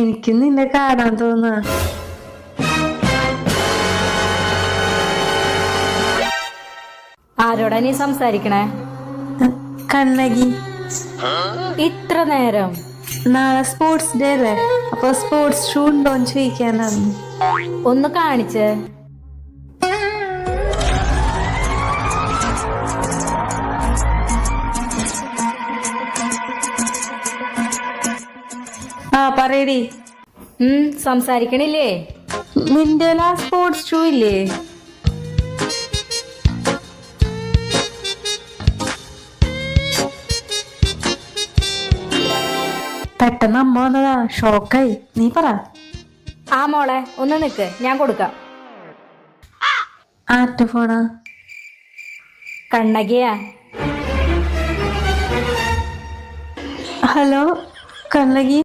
എനിക്ക് നിന്നെ കാണാൻ തോന്നാ. ആരോടാ നീ സംസാരിക്കണേ? കണ്ണകി. ഇത്ര നേരം? നാളെ സ്പോർട്സ് ഡേ അല്ലേ, അപ്പൊ സ്പോർട്സ് ഷൂ ഉണ്ടോന്ന് ചോദിക്കാനാണ്. ഒന്ന് കാണിച്ചേ. പറയടി. സംസാരിക്കണില്ലേ? നിന്റെ സ്പോർട്സ് ഷൂ ഇല്ലേ? പെട്ടെന്ന് അമ്മ വന്നതാ, ഷോക്കായി. നീ പറ. ആ മോളെ ഒന്ന് നിക്ക്, ഞാൻ കൊടുക്കാം. ആരുടെ ഫോണാ? കണ്ണകിയാ. ഹലോ കണ്ണകി.